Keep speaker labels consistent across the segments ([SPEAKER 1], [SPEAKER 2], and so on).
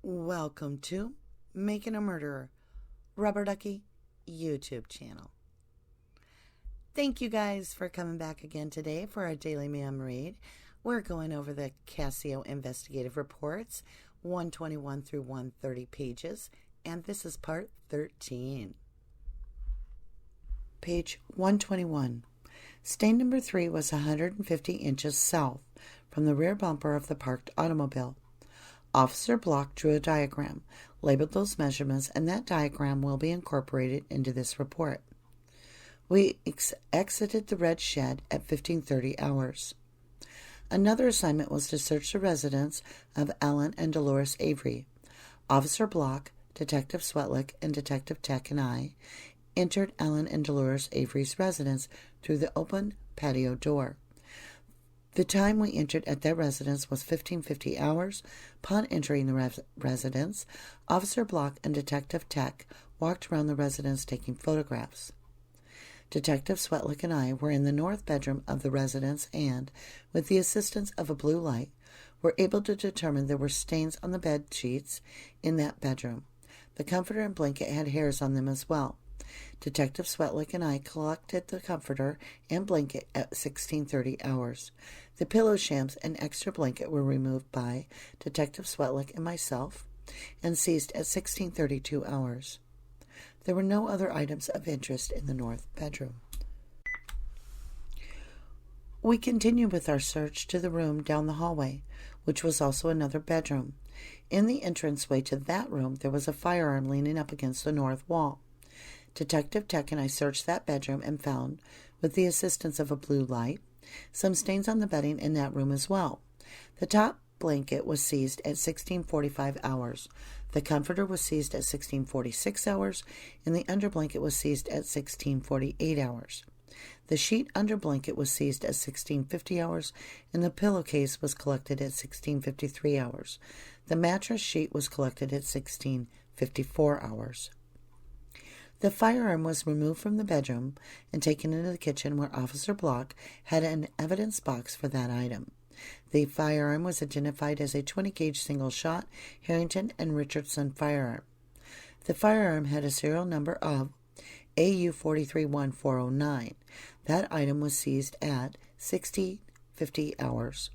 [SPEAKER 1] Welcome to Making a Murderer, Rubberducky YouTube channel. Thank you guys for coming back again today for our daily MaM Read. We're going over the CASO Investigative Reports, 121 through 130 pages, and this is part 13. Page 121. Stain number 3 was 150 inches south from the rear bumper of the parked automobile. Officer Block drew a diagram, labeled those measurements, and that diagram will be incorporated into this report. We exited the red shed at 15:30 hours. Another assignment was to search the residence of Ellen and Dolores Avery. Officer Block, Detective Swetlick, and Detective Tech and I entered Ellen and Dolores Avery's residence through the open patio door. The time we entered at their residence was 15:50 hours. Upon entering the residence, Officer Block and Detective Tech walked around the residence taking photographs. Detective Swetlick and I were in the north bedroom of the residence and, with the assistance of a blue light, were able to determine there were stains on the bed sheets in that bedroom. The comforter and blanket had hairs on them as well. Detective Swetlick and I collected the comforter and blanket at 16:30 hours. The pillow shams and extra blanket were removed by Detective Swetlick and myself and seized at 16:32 hours. There were no other items of interest in the north bedroom. We continued with our search to the room down the hallway, which was also another bedroom. In the entranceway to that room, there was a firearm leaning up against the north wall. Detective Tech and I searched that bedroom and found, with the assistance of a blue light, some stains on the bedding in that room as well. The top blanket was seized at 16:45 hours. The comforter was seized at 16:46 hours, and the underblanket was seized at 16:48 hours. The sheet under blanket was seized at 16:50 hours, and the pillowcase was collected at 16:53 hours. The mattress sheet was collected at 16:54 hours. The firearm was removed from the bedroom and taken into the kitchen where Officer Block had an evidence box for that item. The firearm was identified as a 20-gauge single-shot Harrington and Richardson firearm. The firearm had a serial number of AU 431409. That item was seized at 16:58 hours.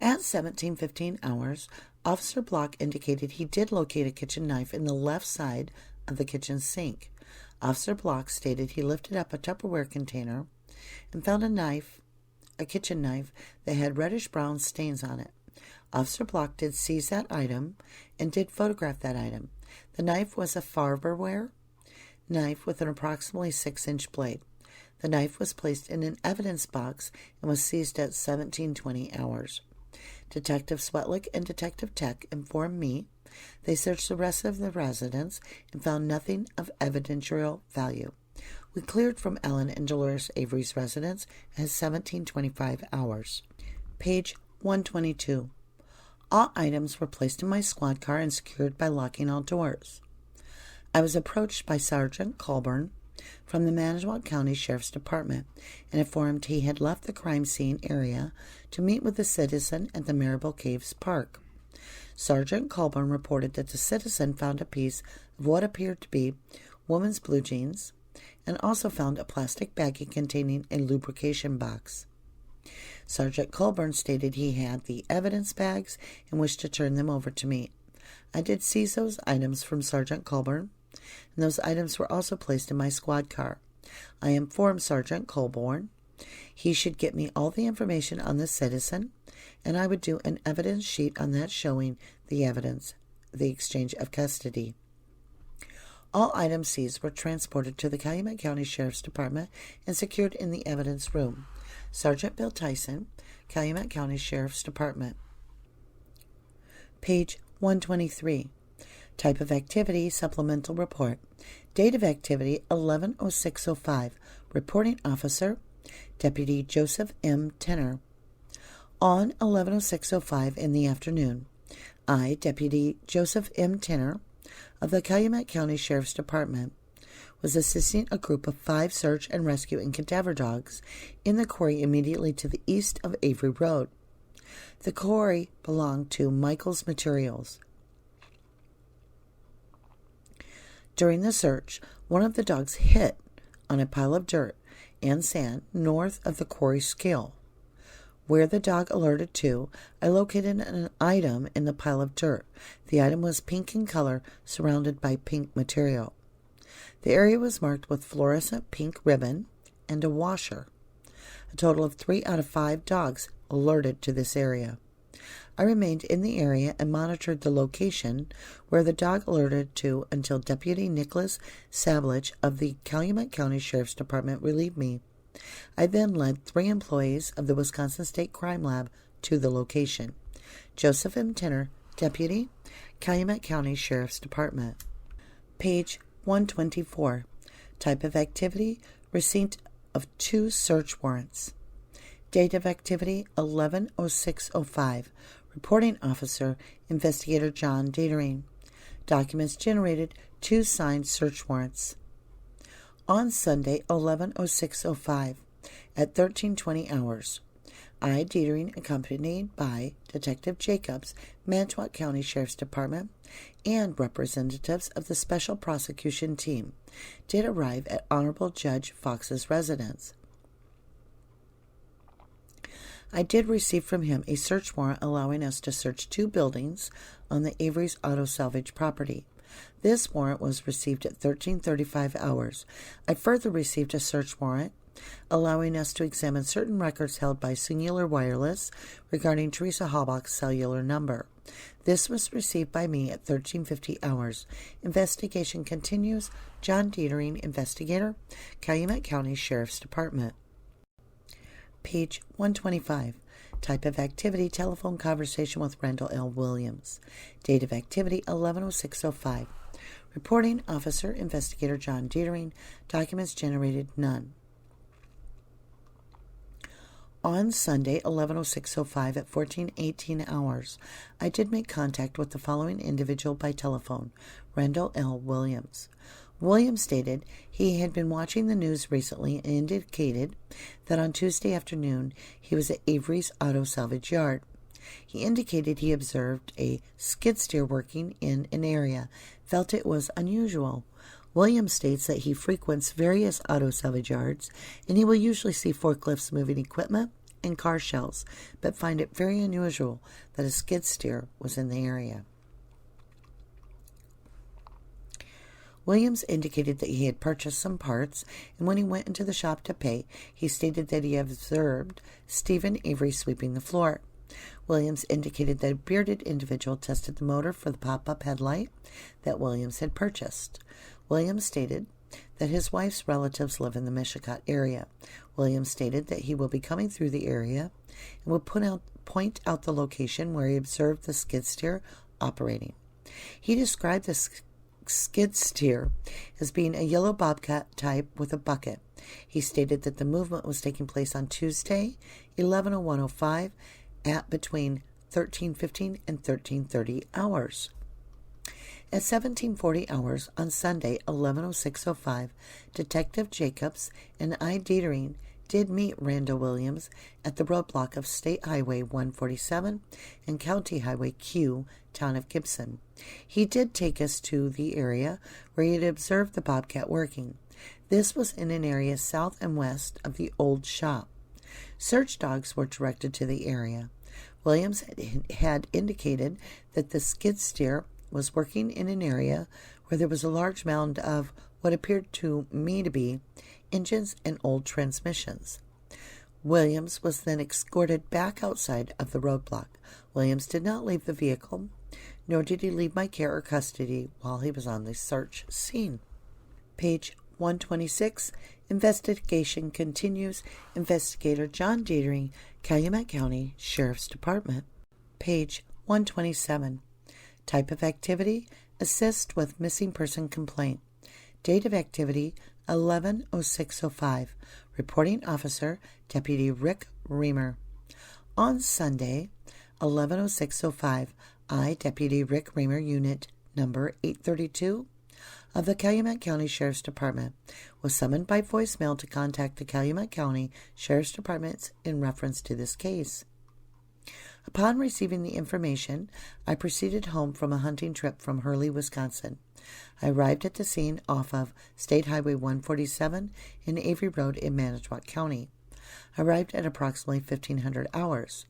[SPEAKER 1] At 17:15 hours, Officer Block indicated he did locate a kitchen knife in the left side of the kitchen sink. Officer Block stated he lifted up a Tupperware container and found a kitchen knife that had reddish-brown stains on it. Officer Block did seize that item and did photograph that item. The knife was a Farberware knife with an approximately 6-inch blade. The knife was placed in an evidence box and was seized at 17:20 hours. Detective Swetlick and Detective Tech informed me they searched the rest of the residence and found nothing of evidentiary value. We cleared from Ellen and Dolores Avery's residence at 17:25 hours. Page 122. All items were placed in my squad car and secured by locking all doors. I was approached by Sergeant Colburn from the Manitowoc County Sheriff's Department and informed he had left the crime scene area to meet with the citizen at the Marable Caves Park. Sergeant Colburn reported that the citizen found a piece of what appeared to be woman's blue jeans and also found a plastic baggie containing a lubrication box. Sergeant Colburn stated he had the evidence bags and wished to turn them over to me. I did seize those items from Sergeant Colburn, and those items were also placed in my squad car. I informed Sergeant Colburn he should get me all the information on the citizen, and I would do an evidence sheet on that showing the evidence, the exchange of custody. All items seized were transported to the Calumet County Sheriff's Department and secured in the evidence room. Sergeant Bill Tyson, Calumet County Sheriff's Department. Page 123. Type of activity, supplemental report. Date of activity, 11/06/05. Reporting officer, Deputy Joseph M. Tenner. On 11/06/05 in the afternoon, I, Deputy Joseph M. Tenner, of the Calumet County Sheriff's Department, was assisting a group of 5 search and rescue and cadaver dogs in the quarry immediately to the east of Avery Road. The quarry belonged to Michael's Materials. During the search, one of the dogs hit on a pile of dirt and sand north of the quarry scale. Where the dog alerted to, I located an item in the pile of dirt. The item was pink in color, surrounded by pink material. The area was marked with fluorescent pink ribbon and a washer. A total of 3 out of 5 dogs alerted to this area. I remained in the area and monitored the location where the dog alerted to until Deputy Nicholas Sablich of the Calumet County Sheriff's Department relieved me. I then led 3 employees of the Wisconsin State Crime Lab to the location. Joseph M. Tenner, Deputy, Calumet County Sheriff's Department. Page 124. Type of activity, receipt of 2 search warrants. Date of activity, 11/06/05. Reporting officer, Investigator John Datering. Documents generated, 2 signed search warrants. On Sunday, 11/06/05, at 13:20 hours, I, Datering, accompanied by Detective Jacobs, Manitowoc County Sheriff's Department, and representatives of the Special Prosecution Team, did arrive at Honorable Judge Fox's residence. I did receive from him a search warrant allowing us to search 2 buildings on the Avery's Auto Salvage property. This warrant was received at 13:35 hours. I further received a search warrant allowing us to examine certain records held by Singular Wireless regarding Teresa Halbach's cellular number. This was received by me at 13:50 hours. Investigation continues. John Datering, Investigator, Calumet County Sheriff's Department. Page 125. Type of activity, telephone conversation with Randall L. Williams. Date of activity, 11/06/05. Reporting officer, Investigator John Datering. Documents generated, none. On Sunday, 11/06/05 at 14:18 hours, I did make contact with the following individual by telephone, Randall L. Williams. Williams stated he had been watching the news recently and indicated that on Tuesday afternoon he was at Avery's Auto Salvage Yard. He indicated he observed a skid steer working in an area, felt it was unusual. Williams states that he frequents various auto salvage yards and he will usually see forklifts moving equipment and car shells, but find it very unusual that a skid steer was in the area. Williams indicated that he had purchased some parts, and when he went into the shop to pay, he stated that he observed Steven Avery sweeping the floor. Williams indicated that a bearded individual tested the motor for the pop-up headlight that Williams had purchased. Williams stated that his wife's relatives live in the Mishicot area. Williams stated that he will be coming through the area and would point out the location where he observed the skid steer operating. He described the skid steer as being a yellow bobcat type with a bucket. He stated that the movement was taking place on Tuesday, 11/01/05, at between 13:15 and 13:30 hours. At 17:40 hours on Sunday, 11/06/05, Detective Jacobs and I, Datering, did meet Randall Williams at the roadblock of State Highway 147 and County Highway Q, town of Gibson. He did take us to the area where he had observed the bobcat working. This was in an area south and west of the old shop. Search dogs were directed to the area. Williams had indicated that the skid steer was working in an area where there was a large mound of what appeared to me to be engines and old transmissions. Williams was then escorted back outside of the roadblock. Williams did not leave the vehicle, nor did he leave my care or custody while he was on the search scene. Page 126. Investigation continues. Investigator John Datering, Calumet County Sheriff's Department. Page 127. Type of activity, assist with missing person complaint. Date of activity, 11/06/05. Reporting officer, Deputy Rick Reamer. On Sunday, 11/06/05, I, Deputy Rick Reamer, Unit Number 832, of the Calumet County Sheriff's Department was summoned by voicemail to contact the Calumet County Sheriff's Department in reference to this case. Upon receiving the information, I proceeded home from a hunting trip from Hurley, Wisconsin. I arrived at the scene off of State Highway 147 and Avery Road in Manitowoc County. I arrived at approximately 1500 hours.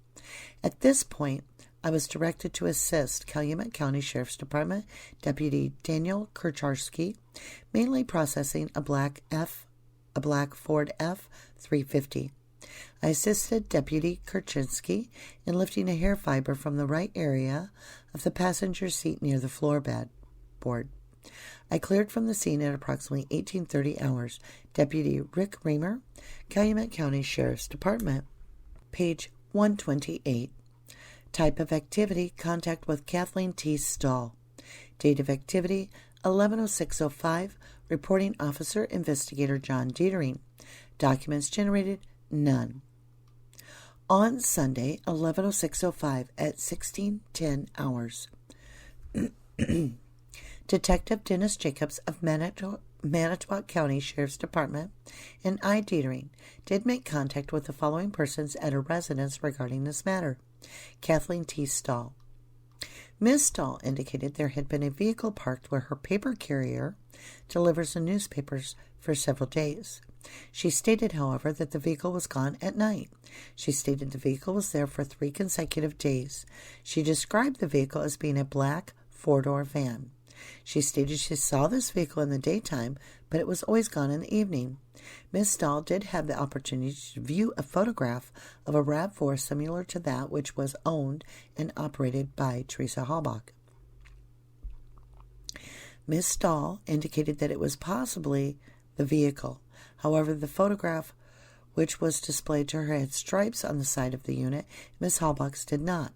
[SPEAKER 1] At this point, I was directed to assist Calumet County Sheriff's Department Deputy Daniel Kurcharski, mainly processing a black Ford F-350. I assisted Deputy Kurcharski in lifting a hair fiber from the right area of the passenger seat near the floorboard. I cleared from the scene at approximately 1830 hours. Deputy Rick Reamer, Calumet County Sheriff's Department. Page 128. Type of activity, contact with Kathleen T. Stahl. Date of activity, 11/06/05, reporting officer, investigator John Dietering. Documents generated, none. On Sunday, 11/06/05 at 16:10 hours, Detective Dennis Jacobs of Manitowoc County Sheriff's Department and I. Dietering did make contact with the following persons at a residence regarding this matter. Kathleen T. Stahl. Ms. Stahl indicated there had been a vehicle parked where her paper carrier delivers the newspapers for several days. She stated, however, that the vehicle was gone at night. She stated the vehicle was there for 3 consecutive days. She described the vehicle as being a black 4-door van. She stated she saw this vehicle in the daytime, but it was always gone in the evening. Ms. Stahl did have the opportunity to view a photograph of a RAV4 similar to that which was owned and operated by Teresa Halbach. Ms. Stahl indicated that it was possibly the vehicle. However, the photograph which was displayed to her had stripes on the side of the unit. Ms. Halbach's did not.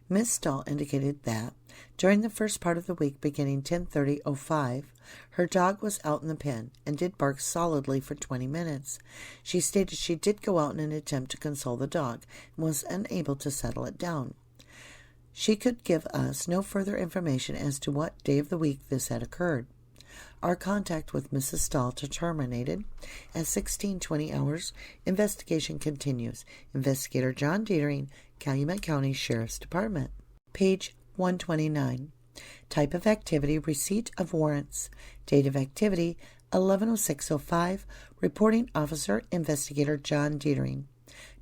[SPEAKER 1] Ms. Stahl indicated that during the first part of the week beginning 10:30:05, her dog was out in the pen and did bark solidly for 20 minutes. She stated she did go out in an attempt to console the dog and was unable to settle it down. She could give us no further information as to what day of the week this had occurred. Our contact with Mrs. Stahl terminated at 16:20 hours. Investigation continues. Investigator John Dietering, Calumet County Sheriff's Department. Page 129. Type of activity, receipt of warrants. Date of activity, 11/06/05. Reporting officer, investigator John Dietering.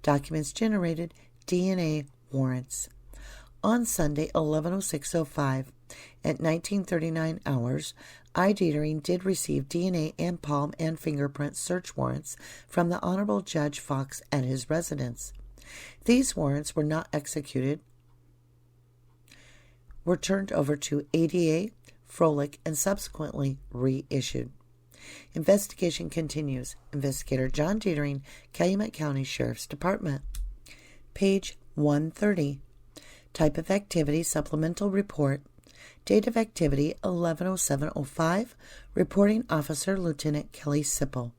[SPEAKER 1] Documents generated, DNA warrants. On Sunday, 11/06/05, at 19:39 hours, I. Dietering did receive DNA and palm and fingerprint search warrants from the Honorable Judge Fox at his residence. These warrants were not executed, were turned over to ADA, Froelich, and subsequently reissued. Investigation continues. Investigator John Dietering, Calumet County Sheriff's Department. Page 130. Type of activity, supplemental report. Date of activity, 11/07/05. Reporting officer, Lieutenant Kelly Sipple.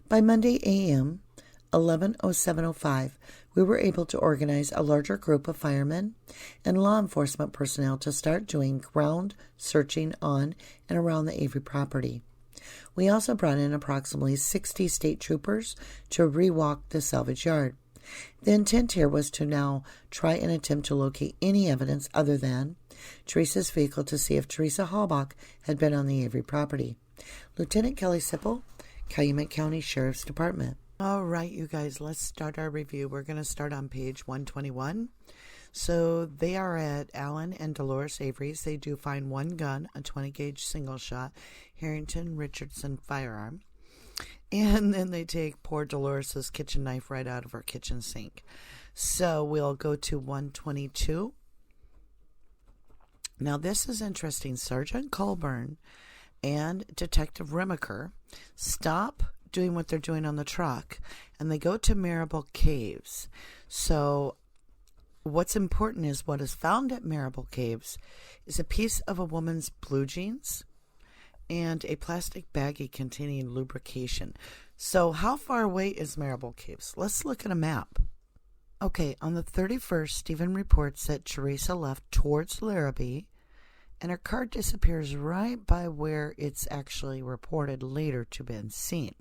[SPEAKER 1] By Monday a.m., 11/07/05, we were able to organize a larger group of firemen and law enforcement personnel to start doing ground searching on and around the Avery property. We also brought in approximately 60 state troopers to rewalk the salvage yard. The intent here was to now try and attempt to locate any evidence other than Teresa's vehicle to see if Teresa Halbach had been on the Avery property. Lieutenant Kelly Sipple, Calumet County Sheriff's Department. All right, you guys, let's start our review. We're going to start on page 121. So they are at Alan and Dolores Avery's. They do find one gun, a 20-gauge single-shot Harrington Richardson firearm. And then they take poor Dolores's kitchen knife right out of her kitchen sink. So we'll go to 122. Now this is interesting. Sergeant Colburn and Detective Remaker stop doing what they're doing on the truck, and they go to Marable Caves. So what's important is what is found at Marable Caves is a piece of a woman's blue jeans and a plastic baggie containing lubrication. So how far away is Marable Caves? Let's look at a map. Okay, on the 31st, Stephen reports that Teresa left towards Larrabee and her car disappears right by where it's actually reported later to been seen.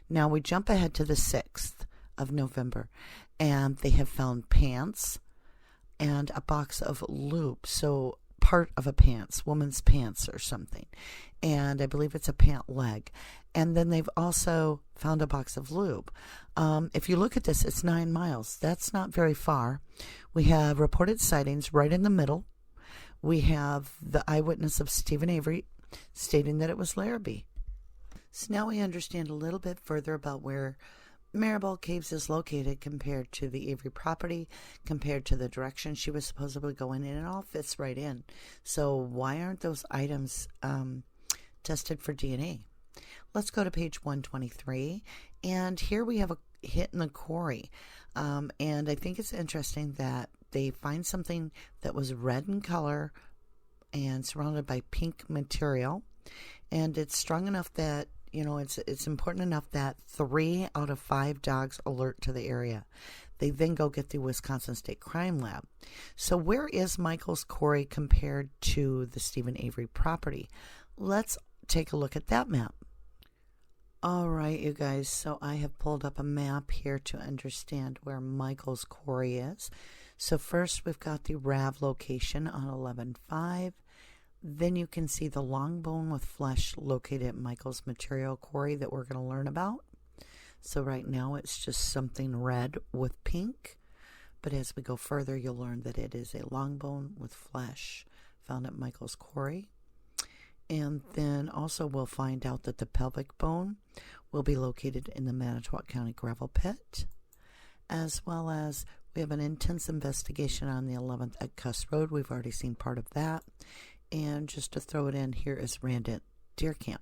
[SPEAKER 1] Now we jump ahead to the 6th of November, and they have found pants and a box of lube, so part of a pants, woman's pants or something, and I believe it's a pant leg. And then they've also found a box of lube. If you look at this, it's 9 miles. That's not very far. We have reported sightings right in the middle. We have the eyewitness of Steven Avery stating that it was Larrabee. So now we understand a little bit further about where Maribel Caves is located compared to the Avery property, compared to the direction she was supposedly going in. It all fits right in. So why aren't those items tested for DNA? Let's go to page 123, and here we have a hit in the quarry. And I think it's interesting that they find something that was red in color and surrounded by pink material, and it's strong enough that it's important enough that 3 out of 5 dogs alert to the area. They then go get the Wisconsin State Crime Lab. So where is Michael's quarry compared to the Steven Avery property? Let's take a look at that map. All right, you guys, so I have pulled up a map here to understand where Michael's quarry is. So first we've got the RAV location on 11-5. Then you can see the long bone with flesh located at Michael's material quarry that we're going to learn about. So right now it's just something red with pink. But as we go further, you'll learn that it is a long bone with flesh found at Michael's quarry. And then also we'll find out that the pelvic bone will be located in the Manitowoc County gravel pit, as well as we have an intense investigation on the 11th at Cuss Road. We've already seen part of that. And just to throw it in, here is Randant Deer Camp.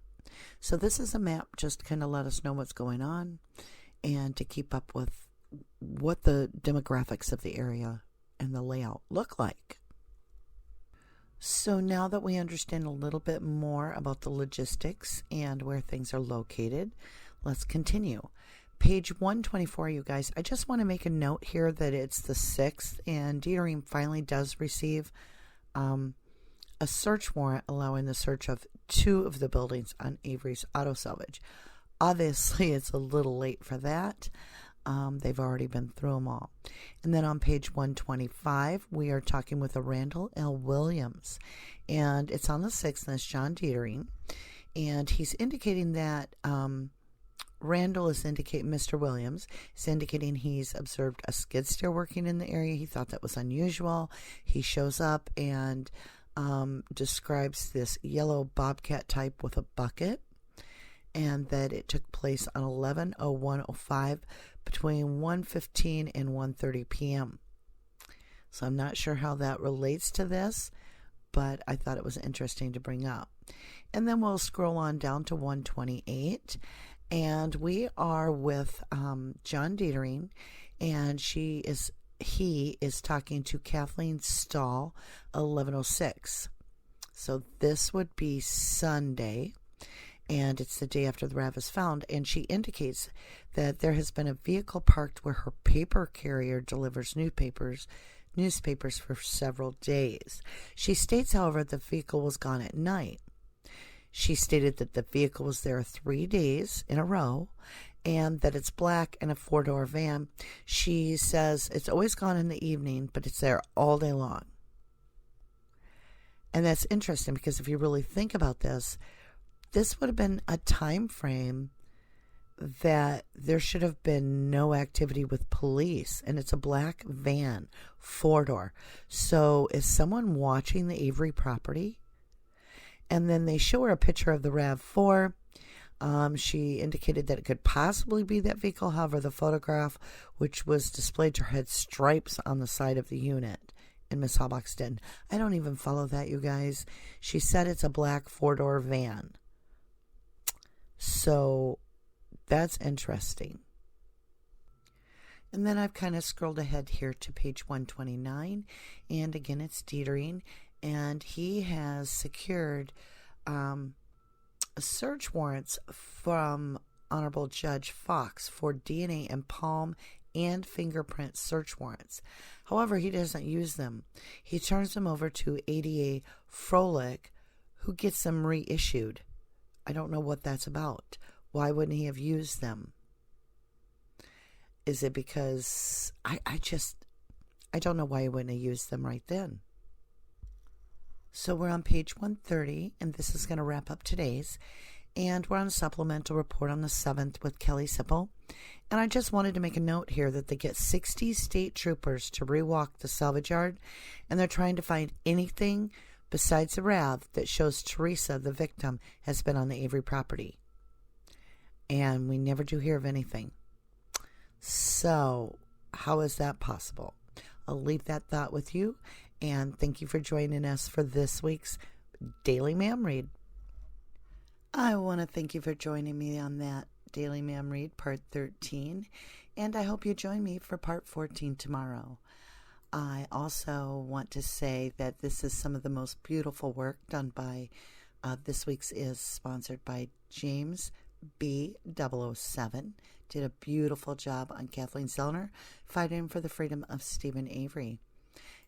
[SPEAKER 1] So this is a map just to kind of let us know what's going on and to keep up with what the demographics of the area and the layout look like. So now that we understand a little bit more about the logistics and where things are located, let's continue. Page 124, you guys, I just want to make a note here that it's the 6th, and Dietering finally does receive a search warrant allowing the search of 2 of the buildings on Avery's Auto Salvage. Obviously, it's a little late for that. They've already been through them all. And then on page 125, we are talking with a Randall L. Williams. And it's on the 6th, and it's John Dietering. And he's indicating that Randall is indicating, Mr. Williams is indicating he's observed a skid steer working in the area. He thought that was unusual. He shows up and describes this yellow bobcat type with a bucket, and that it took place on 11/01/05 between 1:15 and 1:30 p.m. So I'm not sure how that relates to this, but I thought it was interesting to bring up. And then we'll scroll on down to 128, and we are with John Dietering, and he is talking to Kathleen Stahl, 11:06. So this would be Sunday, and it's the day after the RAV is found, and she indicates that there has been a vehicle parked where her paper carrier delivers newspapers for several days. She states, however, the vehicle was gone at night. She stated that the vehicle was there 3 days in a row, and that it's black and a 4-door van. She says it's always gone in the evening, but it's there all day long. And that's interesting because if you really think about this would have been a time frame that there should have been no activity with police, and it's a black van, 4-door. So is someone watching the Avery property? And then they show her a picture of the RAV4. She indicated that it could possibly be that vehicle. However, the photograph, which was displayed to her, had stripes on the side of the unit, and Miss Halbach's didn't. I don't even follow that, you guys. She said it's a black 4-door van. So that's interesting. And then I've kind of scrolled ahead here to page 129, and again it's Dietering, and he has secured search warrants from Honorable Judge Fox for DNA and palm and fingerprint search warrants. However, he doesn't use them. He turns them over to ADA Froelich, who gets them reissued. I don't know what that's about. Why wouldn't he have used them? Is it because I don't know why he wouldn't have used them right then. So we're on page 130, and this is going to wrap up today's. And we're on a supplemental report on the 7th with Kelly Sipple. And I just wanted to make a note here that they get 60 state troopers to rewalk the salvage yard, and they're trying to find anything besides the RAV that shows Teresa, the victim, has been on the Avery property. And we never do hear of anything. So how is that possible? I'll leave that thought with you, and thank you for joining us for this week's Daily MaM Read. I want to thank you for joining me on that Daily MaM Read Part 13, and I hope you join me for Part 14 tomorrow. I also want to say that this is some of the most beautiful work done by, this week's is sponsored by James B007. Did a beautiful job on Kathleen Zellner fighting for the freedom of Steven Avery.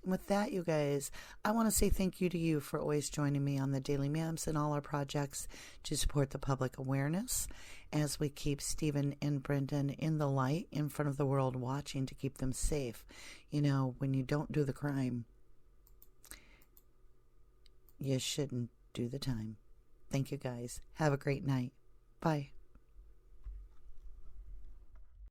[SPEAKER 1] And with that, you guys, I want to say thank you to you for always joining me on the Daily MAMs and all our projects to support the public awareness as we keep Stephen and Brendan in the light in front of the world watching to keep them safe. You know, when you don't do the crime, you shouldn't do the time. Thank you, guys. Have a great night. Bye.